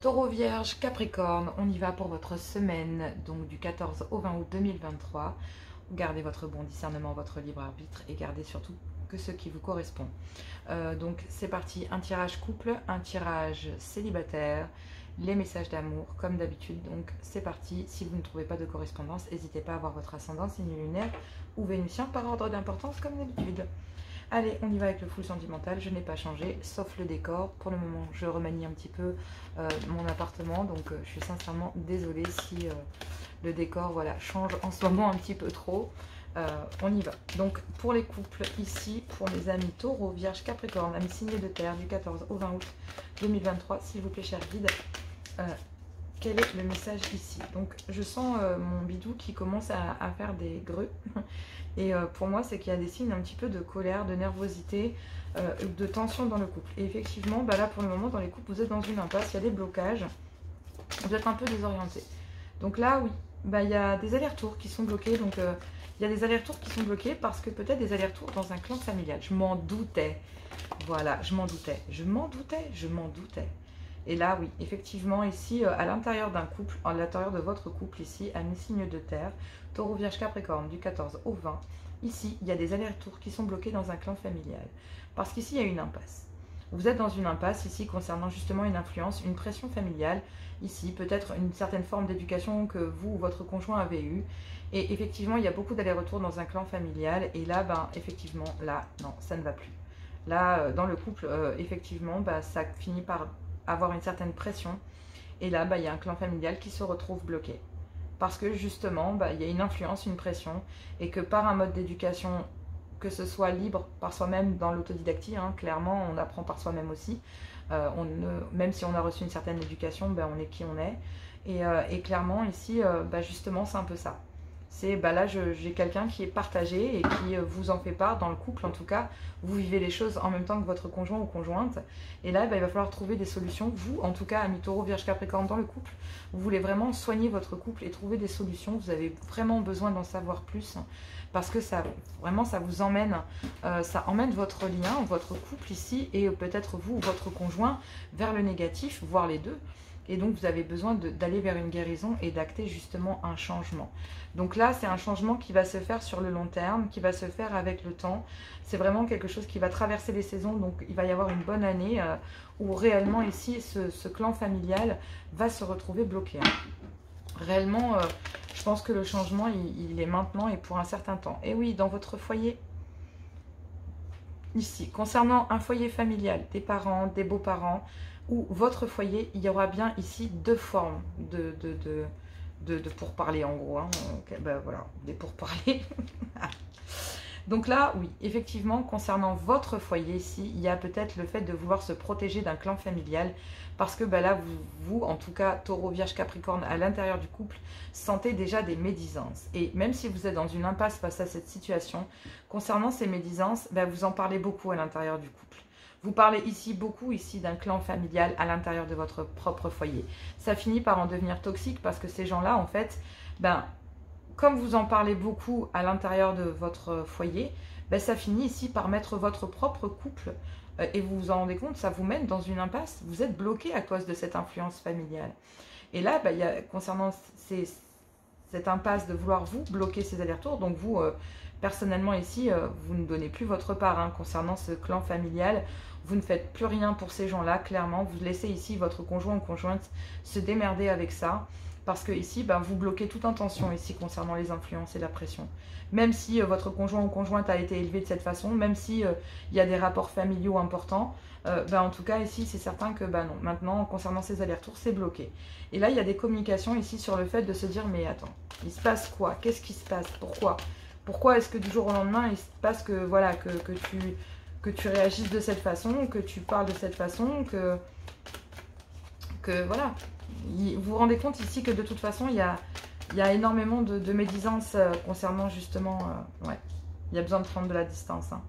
Taureau, Vierge, Capricorne, on y va pour votre semaine, donc du 14 au 20 août 2023. Gardez votre bon discernement, votre libre arbitre et gardez surtout que ce qui vous correspond. Donc c'est parti, un tirage couple, un tirage célibataire, les messages d'amour comme d'habitude. Donc c'est parti, si vous ne trouvez pas de correspondance, n'hésitez pas à voir votre ascendant, signe lunaire ou vénusien par ordre d'importance comme d'habitude. Allez, on y va avec le full sentimental, je n'ai pas changé, sauf le décor. Pour le moment, je remanie un petit peu mon appartement, donc je suis sincèrement désolée si le décor voilà, change en ce moment un petit peu trop. On y va. Donc pour les couples, ici, pour mes amis Taureau, Vierge, Capricorne, amis signés de terre, du 14 au 20 août 2023, s'il vous plaît, cher guide, quel est le message ici? Donc je sens mon bidou qui commence à faire des greux. Et pour moi, c'est qu'il y a des signes un petit peu de colère, de nervosité, de tension dans le couple. Et effectivement, bah là, pour le moment, dans les couples, vous êtes dans une impasse, il y a des blocages, vous êtes un peu désorienté. Donc là, oui, bah, il y a des allers-retours qui sont bloqués. Donc il y a des allers-retours qui sont bloqués parce que peut-être des allers-retours dans un clan familial. Je m'en doutais. Voilà, je m'en doutais. Je m'en doutais, je m'en doutais. Et là, oui, effectivement, ici, à l'intérieur d'un couple, à l'intérieur de votre couple, ici, à mes signes de terre, Taureau, Vierge, Capricorne, du 14 au 20, ici, il y a des allers-retours qui sont bloqués dans un clan familial. Parce qu'ici, il y a une impasse. Vous êtes dans une impasse, ici, concernant justement une influence, une pression familiale. Ici, peut-être une certaine forme d'éducation que vous ou votre conjoint avez eue. Et effectivement, il y a beaucoup d'allers-retours dans un clan familial. Et là, ben, effectivement, là, non, ça ne va plus. Là, dans le couple, effectivement, ben, ça finit par avoir une certaine pression. Et là, bah, il y a un clan familial qui se retrouve bloqué. Parce que justement, bah, il y a une influence, une pression. Et que par un mode d'éducation, que ce soit libre par soi-même dans l'autodidactie, hein, clairement, on apprend par soi-même aussi. Même si on a reçu une certaine éducation, bah, on est qui on est. Et clairement, ici, bah, justement, c'est un peu ça. C'est bah là, j'ai quelqu'un qui est partagé et qui vous en fait part dans le couple. En tout cas, vous vivez les choses en même temps que votre conjoint ou conjointe. Et là, bah, il va falloir trouver des solutions. Vous, en tout cas, amis Taureau, Vierge, Capricorne, dans le couple, vous voulez vraiment soigner votre couple et trouver des solutions. Vous avez vraiment besoin d'en savoir plus parce que ça, vraiment, ça vous emmène, ça emmène votre lien, votre couple ici et peut-être vous ou votre conjoint vers le négatif, voire les deux. Et donc, vous avez besoin d'aller vers une guérison et d'acter justement un changement. Donc là, c'est un changement qui va se faire sur le long terme, qui va se faire avec le temps. C'est vraiment quelque chose qui va traverser les saisons. Donc, il va y avoir une bonne année où réellement, ici, ce clan familial va se retrouver bloqué. Réellement, je pense que le changement, il est maintenant et pour un certain temps. Et oui, dans votre foyer, ici, concernant un foyer familial, des parents, des beaux-parents, ou votre foyer, il y aura bien ici deux formes de pourparlers en gros. Hein. Okay, ben voilà, des pourparlers. Donc là, oui, effectivement, concernant votre foyer ici, il y a peut-être le fait de vouloir se protéger d'un clan familial parce que ben là, vous, en tout cas, Taureau, Vierge, Capricorne, à l'intérieur du couple, sentez déjà des médisances. Et même si vous êtes dans une impasse face à cette situation, concernant ces médisances, ben vous en parlez beaucoup à l'intérieur du couple. Vous parlez ici beaucoup d'un clan familial à l'intérieur de votre propre foyer. Ça finit par en devenir toxique parce que ces gens-là, en fait, ben, comme vous en parlez beaucoup à l'intérieur de votre foyer, ben, ça finit ici par mettre votre propre couple, et vous vous en rendez compte, ça vous mène dans une impasse. Vous êtes bloqué à cause de cette influence familiale. Et là, ben, il y a, concernant cette impasse de vouloir vous bloquer ces allers-retours, donc vous, personnellement ici, vous ne donnez plus votre part hein, concernant ce clan familial. Vous ne faites plus rien pour ces gens-là, clairement. Vous laissez ici votre conjoint ou conjointe se démerder avec ça. Parce que ici, ben, vous bloquez toute intention ici concernant les influences et la pression. Même si votre conjoint ou conjointe a été élevé de cette façon, même si il y a des rapports familiaux importants, ben, en tout cas ici, c'est certain que ben, non. Maintenant, concernant ces allers-retours, c'est bloqué. Et là, il y a des communications ici sur le fait de se dire, mais attends, il se passe quoi? Qu'est-ce qui se passe? Pourquoi? Pourquoi est-ce que du jour au lendemain, il se passe que, voilà, que tu réagisses de cette façon, que tu parles de cette façon, que voilà. Vous vous rendez compte ici que de toute façon, il y a énormément de médisance concernant justement... ouais, il y a besoin de prendre de la distance. Hein.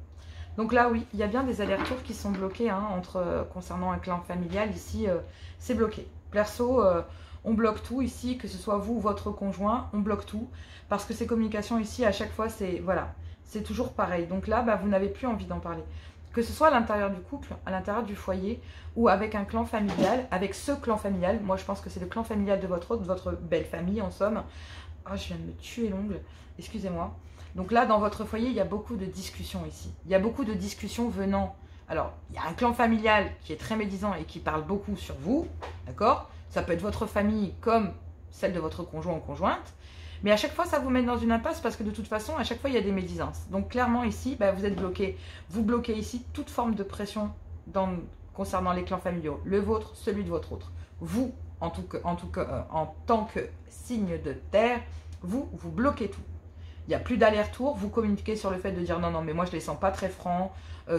Donc là, oui, il y a bien des allers-retours qui sont bloqués hein, concernant un clan familial. Ici, c'est bloqué. Perso, on bloque tout ici, que ce soit vous ou votre conjoint, on bloque tout. Parce que ces communications ici, à chaque fois, c'est... Voilà, c'est toujours pareil. Donc là, bah, vous n'avez plus envie d'en parler. que ce soit à l'intérieur du couple, à l'intérieur du foyer, ou avec un clan familial, avec ce clan familial. Moi, je pense que c'est le clan familial de votre autre, de votre belle famille, en somme. Oh, je viens de me tuer l'ongle, excusez-moi. Donc là, dans votre foyer, il y a beaucoup de discussions ici. Il y a beaucoup de discussions venant... Alors, il y a un clan familial qui est très médisant et qui parle beaucoup sur vous, d'accord? Ça peut être votre famille comme celle de votre conjoint ou conjointe. Mais à chaque fois, ça vous met dans une impasse parce que de toute façon, à chaque fois, il y a des médisances. Donc clairement, ici, bah, vous êtes bloqué. Vous bloquez ici toute forme de pression concernant les clans familiaux. Le vôtre, celui de votre autre. Vous, en tant que signe de terre, vous bloquez tout. Il n'y a plus d'aller-retour, vous communiquez sur le fait de dire non, non, mais moi je ne les sens pas très francs,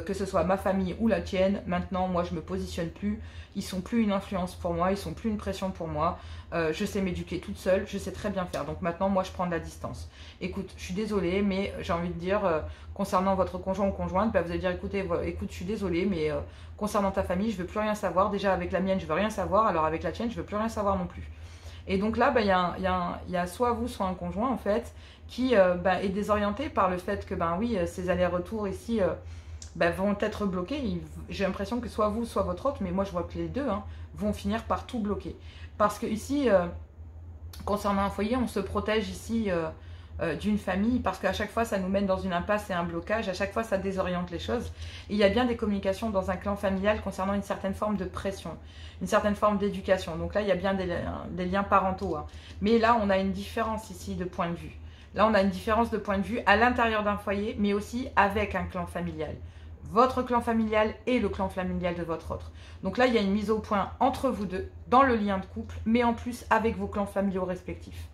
que ce soit ma famille ou la tienne, maintenant moi je ne me positionne plus, ils ne sont plus une influence pour moi, ils ne sont plus une pression pour moi, je sais m'éduquer toute seule, je sais très bien faire, donc maintenant moi je prends de la distance. Écoute, je suis désolée, mais j'ai envie de dire, concernant votre conjoint ou conjointe, bah, vous allez dire écoute, je suis désolée, mais concernant ta famille, je ne veux plus rien savoir, déjà avec la mienne je ne veux rien savoir, alors avec la tienne je ne veux plus rien savoir non plus. Et donc là, bah, y a soit vous, soit un conjoint en fait, qui est désorienté par le fait que oui, ces allers-retours ici vont être bloqués. J'ai l'impression que soit vous, soit votre autre, mais moi je vois que les deux vont finir par tout bloquer. Parce que ici, concernant un foyer, on se protège ici d'une famille, parce qu'à chaque fois ça nous mène dans une impasse et un blocage, à chaque fois ça désoriente les choses. Et il y a bien des communications dans un clan familial concernant une certaine forme de pression, une certaine forme d'éducation. Donc là il y a bien des liens parentaux. Mais là on a une différence ici de point de vue. Là, on a une différence de point de vue à l'intérieur d'un foyer, mais aussi avec un clan familial. Votre clan familial et le clan familial de votre autre. Donc là, il y a une mise au point entre vous deux, dans le lien de couple, mais en plus avec vos clans familiaux respectifs.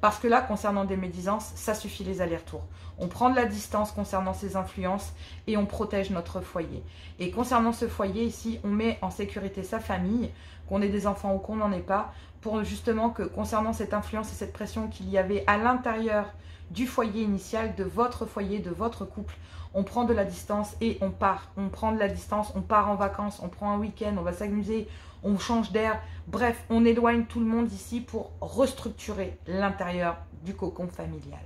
Parce que là, concernant des médisances, ça suffit les allers-retours. On prend de la distance concernant ces influences et on protège notre foyer. Et concernant ce foyer ici, on met en sécurité sa famille, qu'on ait des enfants ou qu'on n'en ait pas, pour justement que concernant cette influence et cette pression qu'il y avait à l'intérieur du foyer initial, de votre foyer, de votre couple, on prend de la distance et on part. On prend de la distance, on part en vacances, on prend un week-end, on va s'amuser, on change d'air. Bref, on éloigne tout le monde ici pour restructurer l'intérieur du cocon familial.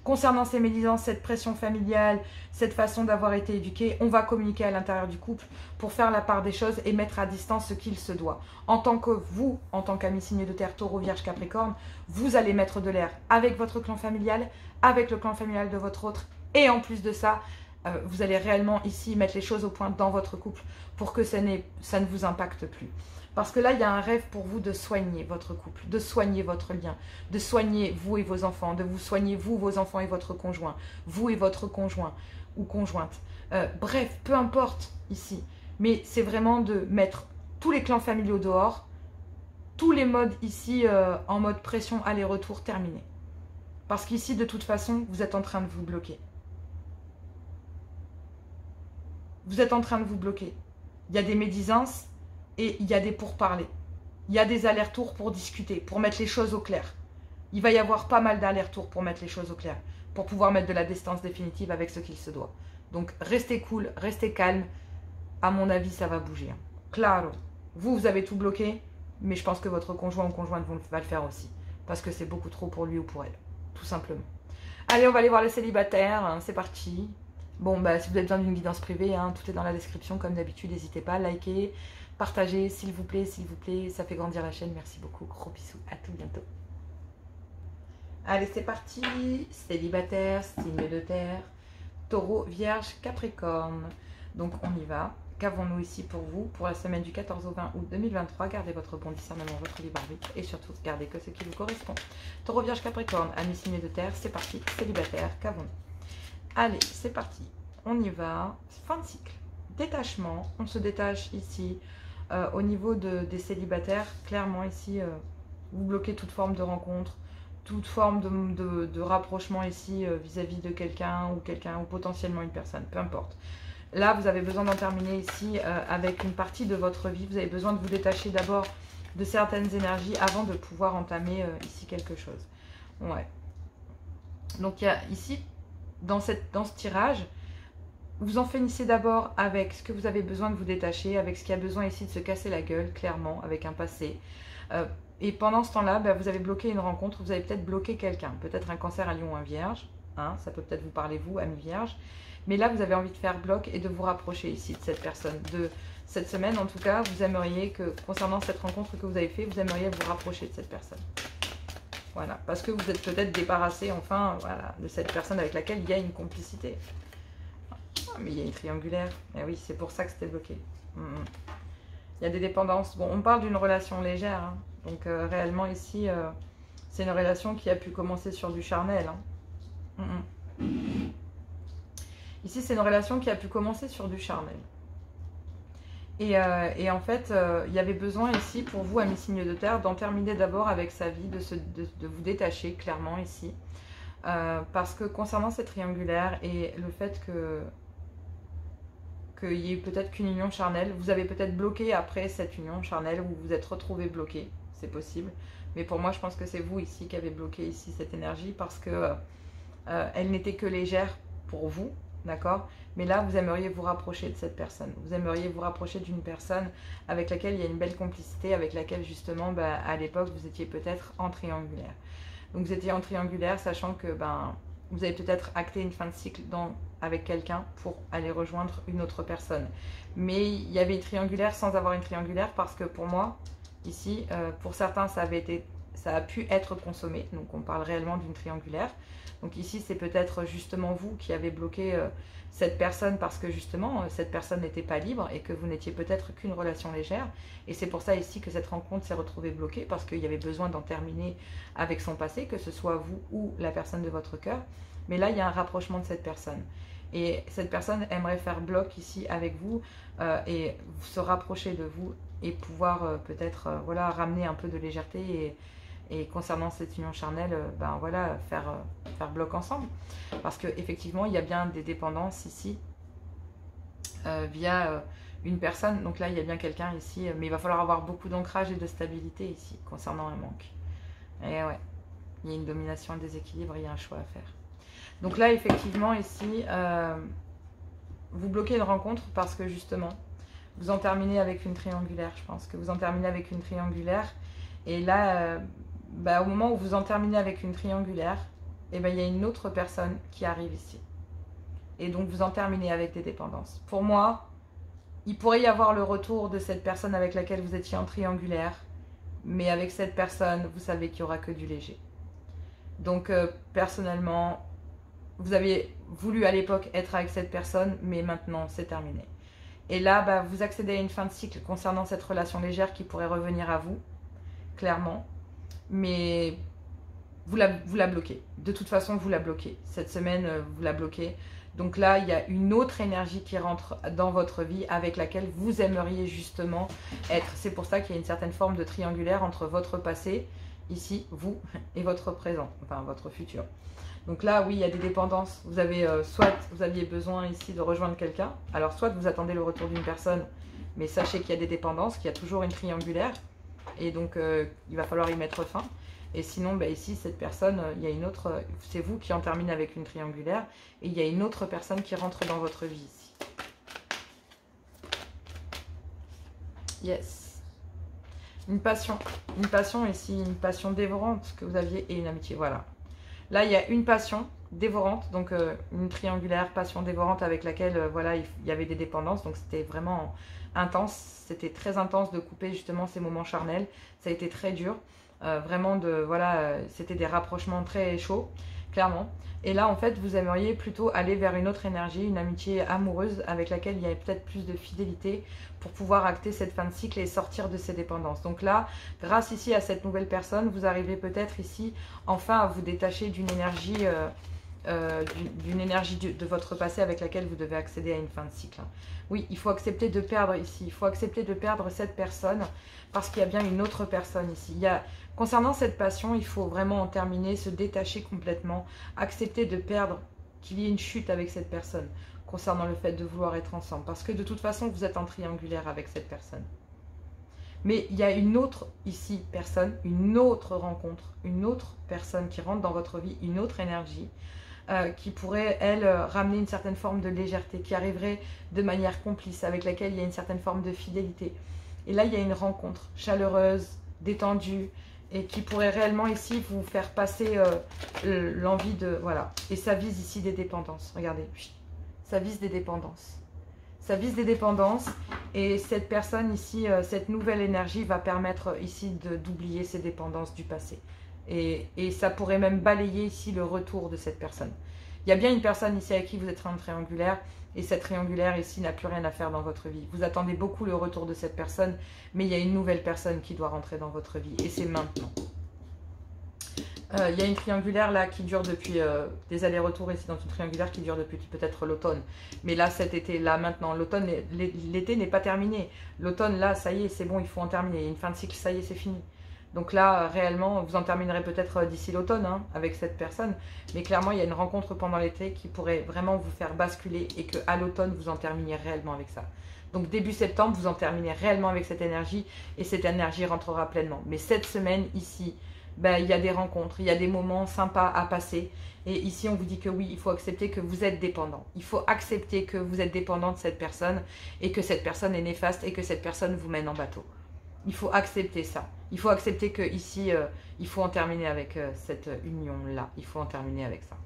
Concernant ces médisances, cette pression familiale, cette façon d'avoir été éduqué, on va communiquer à l'intérieur du couple pour faire la part des choses et mettre à distance ce qu'il se doit. En tant que vous, en tant qu'ami signe de terre, taureau, vierge, capricorne, vous allez mettre de l'air avec votre clan familial, avec le clan familial de votre autre. Et en plus de ça, vous allez réellement ici mettre les choses au point dans votre couple pour que ça ne vous impacte plus. Parce que là, il y a un rêve pour vous de soigner votre couple, de soigner votre lien, de soigner vous et vos enfants, de vous soigner vous, vos enfants et votre conjoint, vous et votre conjoint ou conjointe. Bref, peu importe ici. Mais c'est vraiment de mettre tous les clans familiaux dehors, tous les modes ici en mode pression, aller-retour, terminé. Parce qu'ici, de toute façon, vous êtes en train de vous bloquer. Vous êtes en train de vous bloquer. Il y a des médisances. Et il y a des pourparlers. Il y a des allers-retours pour discuter, pour mettre les choses au clair. Il va y avoir pas mal d'allers-retours pour mettre les choses au clair, pour pouvoir mettre de la distance définitive avec ce qu'il se doit. Donc restez cool, restez calme. À mon avis, ça va bouger. Claro. Vous avez tout bloqué, mais je pense que votre conjoint ou conjointe va le faire aussi. Parce que c'est beaucoup trop pour lui ou pour elle. Tout simplement. Allez, on va aller voir les célibataires. C'est parti. Bon, si vous avez besoin d'une guidance privée, tout est dans la description. Comme d'habitude, n'hésitez pas à liker. Partagez, s'il vous plaît, ça fait grandir la chaîne. Merci beaucoup, gros bisous, à tout bientôt. Allez, c'est parti. Célibataire, signe de terre, taureau, vierge, capricorne. Donc, on y va. Qu'avons-nous ici pour vous pour la semaine du 14 au 20 août 2023? Gardez votre bon discernement, votre libre arbitre et surtout, gardez que ce qui vous correspond. Taureau, vierge, capricorne, amis signe de terre, c'est parti. Célibataire, qu'avons-nous? Allez, c'est parti. On y va. Fin de cycle. Détachement. On se détache ici. Au niveau des célibataires, clairement ici, vous bloquez toute forme de rencontre, toute forme de rapprochement ici vis-à-vis de quelqu'un ou potentiellement une personne, peu importe. Là, vous avez besoin d'en terminer ici avec une partie de votre vie. Vous avez besoin de vous détacher d'abord de certaines énergies avant de pouvoir entamer ici quelque chose. Ouais. Donc, il y a ici, dans ce tirage, vous en finissez d'abord avec ce que vous avez besoin de vous détacher, avec ce qui a besoin ici de se casser la gueule, clairement, avec un passé. Et pendant ce temps-là, vous avez bloqué une rencontre, vous avez peut-être bloqué quelqu'un, peut-être un cancer, un lion, un vierge. Ça peut peut-être vous parler, vous, ami vierge. Mais là, vous avez envie de faire bloc et de vous rapprocher ici de cette personne. De cette semaine, en tout cas, vous aimeriez que, concernant cette rencontre que vous avez fait, vous aimeriez vous rapprocher de cette personne. Voilà, parce que vous êtes peut-être débarrassé, enfin, voilà, de cette personne avec laquelle il y a une complicité. Ah, mais il y a une triangulaire. Et oui, c'est pour ça que c'était bloqué. Il y a des dépendances. Bon, on parle d'une relation légère. Hein. Donc, réellement, ici, c'est une relation qui a pu commencer sur du charnel. Hein. Ici, c'est une relation qui a pu commencer sur du charnel. Et en fait, il y avait besoin ici, pour vous, amis signes de terre, d'en terminer d'abord avec sa vie, de vous détacher, clairement, ici. Parce que concernant cette triangulaire et le fait qu'il y ait peut-être qu'une union charnelle, vous avez peut-être bloqué après cette union charnelle, ou vous vous êtes retrouvé bloqué, c'est possible. Mais pour moi, je pense que c'est vous ici qui avez bloqué ici cette énergie, parce que elle n'était que légère pour vous, d'accord? Mais là, vous aimeriez vous rapprocher de cette personne. Vous aimeriez vous rapprocher d'une personne avec laquelle il y a une belle complicité, avec laquelle justement, à l'époque, vous étiez peut-être en triangulaire. Donc vous étiez en triangulaire, sachant que vous avez peut-être acté une fin de cycle avec quelqu'un pour aller rejoindre une autre personne. Mais il y avait une triangulaire sans avoir une triangulaire, parce que pour moi, ici, pour certains, ça a pu être consommé. Donc on parle réellement d'une triangulaire. Donc ici, c'est peut-être justement vous qui avez bloqué cette personne, parce que justement, cette personne n'était pas libre et que vous n'étiez peut-être qu'une relation légère. Et c'est pour ça ici que cette rencontre s'est retrouvée bloquée, parce qu'il y avait besoin d'en terminer avec son passé, que ce soit vous ou la personne de votre cœur. Mais là, il y a un rapprochement de cette personne. Et cette personne aimerait faire bloc ici avec vous et se rapprocher de vous et pouvoir peut-être voilà, ramener un peu de légèreté et concernant cette union charnelle, voilà, faire bloc ensemble. Parce qu'effectivement, il y a bien des dépendances ici via une personne. Donc là, il y a bien quelqu'un ici, mais il va falloir avoir beaucoup d'ancrage et de stabilité ici, concernant un manque. Et ouais, il y a une domination, un déséquilibre, il y a un choix à faire. Donc là, effectivement, ici, vous bloquez une rencontre parce que justement, vous en terminez avec une triangulaire. Je pense que vous en terminez avec une triangulaire. Et là, au moment où vous en terminez avec une triangulaire, il y a une autre personne qui arrive ici. Et donc, vous en terminez avec des dépendances. Pour moi, il pourrait y avoir le retour de cette personne avec laquelle vous étiez en triangulaire. Mais avec cette personne, vous savez qu'il n'y aura que du léger. Donc, personnellement, vous avez voulu à l'époque être avec cette personne, mais maintenant, c'est terminé. Et là, vous accédez à une fin de cycle concernant cette relation légère qui pourrait revenir à vous, clairement. Mais vous la bloquez. De toute façon, vous la bloquez. Cette semaine, vous la bloquez. Donc là, il y a une autre énergie qui rentre dans votre vie avec laquelle vous aimeriez justement être. C'est pour ça qu'il y a une certaine forme de triangulaire entre votre passé, ici, vous, et votre présent, enfin votre futur. Donc là, oui, il y a des dépendances. Vous avez soit vous aviez besoin ici de rejoindre quelqu'un. Alors soit vous attendez le retour d'une personne, mais sachez qu'il y a des dépendances, qu'il y a toujours une triangulaire. Et donc, il va falloir y mettre fin. Et sinon, ici, cette personne, il y a une autre... C'est vous qui en terminez avec une triangulaire. Et il y a une autre personne qui rentre dans votre vie ici. Yes. Une passion ici, une passion dévorante que vous aviez et une amitié, voilà. Là, il y a une passion dévorante, donc une triangulaire passion dévorante avec laquelle voilà, il y avait des dépendances. Donc c'était vraiment intense, c'était très intense de couper justement ces moments charnels. Ça a été très dur, vraiment c'était des rapprochements très chauds, clairement. Et là, en fait, vous aimeriez plutôt aller vers une autre énergie, une amitié amoureuse avec laquelle il y avait peut-être plus de fidélité pour pouvoir acter cette fin de cycle et sortir de ces dépendances. Donc là, grâce ici à cette nouvelle personne, vous arrivez peut-être ici enfin à vous détacher d'une énergie, de votre passé avec laquelle vous devez accéder à une fin de cycle. Oui, il faut accepter de perdre ici, il faut accepter de perdre cette personne parce qu'il y a bien une autre personne ici. Concernant cette passion, il faut vraiment en terminer, se détacher complètement, accepter de perdre, qu'il y ait une chute avec cette personne concernant le fait de vouloir être ensemble. Parce que de toute façon, vous êtes en triangulaire avec cette personne. Mais il y a une autre ici personne, une autre rencontre, une autre personne qui rentre dans votre vie, une autre énergie qui pourrait, elle, ramener une certaine forme de légèreté, qui arriverait de manière complice, avec laquelle il y a une certaine forme de fidélité. Et là, il y a une rencontre chaleureuse, détendue, et qui pourrait réellement ici vous faire passer l'envie de... Voilà. Et ça vise ici des dépendances. Regardez. Ça vise des dépendances. Ça vise des dépendances et cette personne ici, cette nouvelle énergie va permettre ici d'oublier ces dépendances du passé. Et ça pourrait même balayer ici le retour de cette personne. Il y a bien une personne ici avec qui vous êtes en triangulaire et cette triangulaire ici n'a plus rien à faire dans votre vie. Vous attendez beaucoup le retour de cette personne, mais il y a une nouvelle personne qui doit rentrer dans votre vie et c'est maintenant. Il y a une triangulaire là qui dure depuis des allers-retours ici dans une triangulaire qui dure depuis peut-être l'automne. Mais là cet été, là maintenant, l'automne, l'été n'est pas terminé. L'automne là, ça y est, c'est bon, il faut en terminer. Il y a une fin de cycle, ça y est, c'est fini. Donc là, réellement, vous en terminerez peut-être d'ici l'automne hein, avec cette personne. Mais clairement, il y a une rencontre pendant l'été qui pourrait vraiment vous faire basculer et qu'à l'automne, vous en terminiez réellement avec ça. Donc début septembre, vous en terminez réellement avec cette énergie et cette énergie rentrera pleinement. Mais cette semaine ici, ben, il y a des rencontres, il y a des moments sympas à passer. Et ici, on vous dit que oui, il faut accepter que vous êtes dépendant. Il faut accepter que vous êtes dépendant de cette personne et que cette personne est néfaste et que cette personne vous mène en bateau. Il faut accepter ça. Il faut accepter que ici, il faut en terminer avec cette union-là. Il faut en terminer avec ça.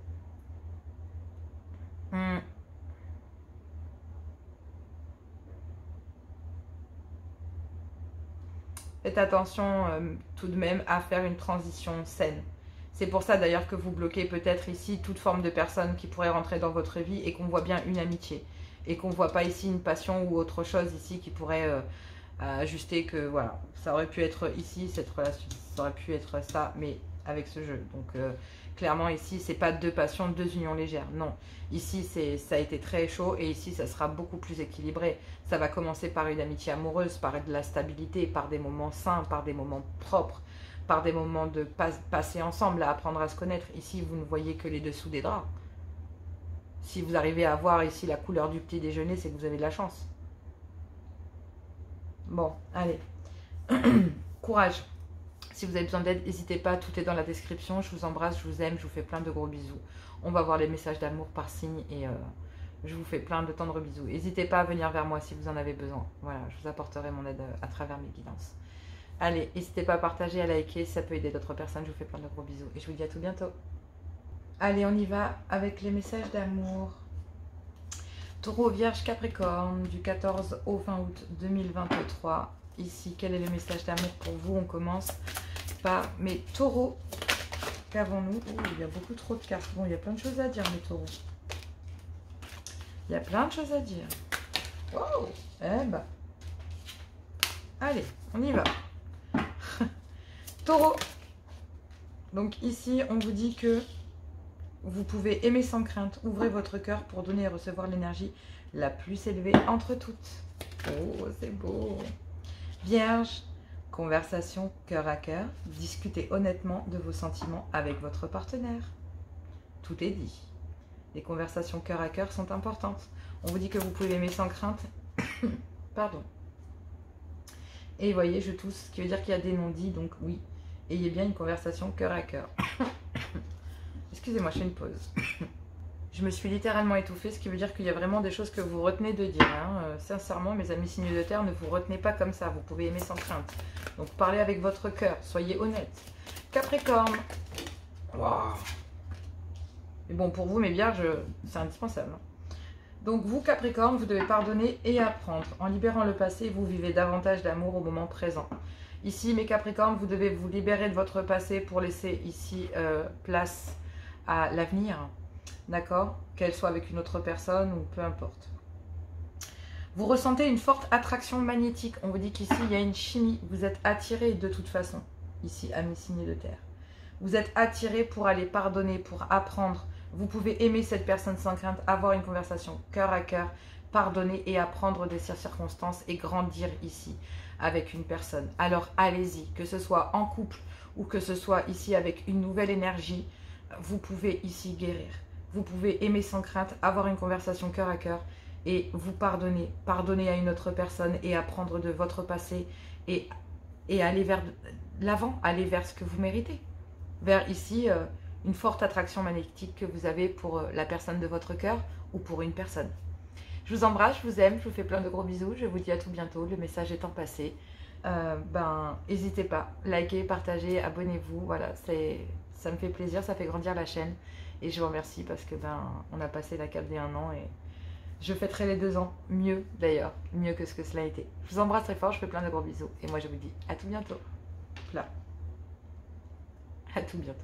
Faites attention tout de même à faire une transition saine. C'est pour ça d'ailleurs que vous bloquez peut-être ici toute forme de personne qui pourrait rentrer dans votre vie et qu'on voit bien une amitié. Et qu'on ne voit pas ici une passion ou autre chose ici qui pourrait ajuster que voilà, ça aurait pu être ici, cette relation, ça aurait pu être ça, mais avec ce jeu. Donc clairement ici, c'est pas deux passions, deux unions légères. Non, ici ça a été très chaud et ici ça sera beaucoup plus équilibré. Ça va commencer par une amitié amoureuse, par de la stabilité, par des moments sains, par des moments propres, par des moments de passer ensemble, à apprendre à se connaître. Ici, vous ne voyez que les dessous des draps. Si vous arrivez à voir ici la couleur du petit déjeuner, c'est que vous avez de la chance. Bon, allez. Courage. Si vous avez besoin d'aide, n'hésitez pas, tout est dans la description. Je vous embrasse, je vous aime, je vous fais plein de gros bisous. On va voir les messages d'amour par signe et je vous fais plein de tendres bisous. N'hésitez pas à venir vers moi si vous en avez besoin. Voilà, je vous apporterai mon aide à travers mes guidances. Allez, n'hésitez pas à partager, à liker, ça peut aider d'autres personnes. Je vous fais plein de gros bisous et je vous dis à tout bientôt. Allez, on y va avec les messages d'amour. Taureau, Vierge, Capricorne, du 14 au 20 août 2023. Ici, quel est le message d'amour pour vous? On commence par mes taureaux. Qu'avons-nous? Il y a beaucoup trop de cartes. Bon, il y a plein de choses à dire, mes taureaux. Il y a plein de choses à dire. Oh, eh ben. Allez, on y va. Taureau. Donc ici, on vous dit que vous pouvez aimer sans crainte. Ouvrez votre cœur pour donner et recevoir l'énergie la plus élevée entre toutes. Oh, c'est beau. Vierge, conversation cœur à cœur. Discutez honnêtement de vos sentiments avec votre partenaire. Tout est dit. Les conversations cœur à cœur sont importantes. On vous dit que vous pouvez aimer sans crainte. Pardon. Et vous voyez, je tousse, ce qui veut dire qu'il y a des non-dits, donc oui. Ayez bien une conversation cœur à cœur. Excusez-moi, je fais une pause. Je me suis littéralement étouffée, ce qui veut dire qu'il y a vraiment des choses que vous retenez de dire. Hein. Sincèrement, mes amis signes de terre, ne vous retenez pas comme ça. Vous pouvez aimer sans crainte. Donc parlez avec votre cœur, soyez honnête. Capricorne. Waouh. Mais bon, pour vous, mes vierges, c'est indispensable. Donc vous, Capricorne, vous devez pardonner et apprendre. En libérant le passé, vous vivez davantage d'amour au moment présent. Ici, mes Capricornes, vous devez vous libérer de votre passé pour laisser ici place à l'avenir. D'accord? Qu'elle soit avec une autre personne ou peu importe. Vous ressentez une forte attraction magnétique. On vous dit qu'ici, il y a une chimie. Vous êtes attirés de toute façon. Ici, amis signés de terre. Vous êtes attirés pour aller pardonner, pour apprendre. Vous pouvez aimer cette personne sans crainte, avoir une conversation cœur à cœur, pardonner et apprendre de ces circonstances et grandir ici avec une personne. Alors allez-y, que ce soit en couple ou que ce soit ici avec une nouvelle énergie, vous pouvez ici guérir. Vous pouvez aimer sans crainte, avoir une conversation cœur à cœur et vous pardonner. Pardonner à une autre personne et apprendre de votre passé et aller vers l'avant, aller vers ce que vous méritez. Vers ici, une forte attraction magnétique que vous avez pour la personne de votre cœur ou pour une personne. Je vous embrasse, je vous aime, je vous fais plein de gros bisous. Je vous dis à tout bientôt, le message étant passé. N'hésitez pas, likez, partagez, abonnez-vous. Voilà, ça me fait plaisir, ça fait grandir la chaîne. Et je vous remercie parce que on a passé la cap des 1 an Je fêterai les 2 ans mieux d'ailleurs, mieux que ce que cela a été. Je vous embrasse très fort, je fais plein de gros bisous. Et moi je vous dis à tout bientôt. Là. À tout bientôt.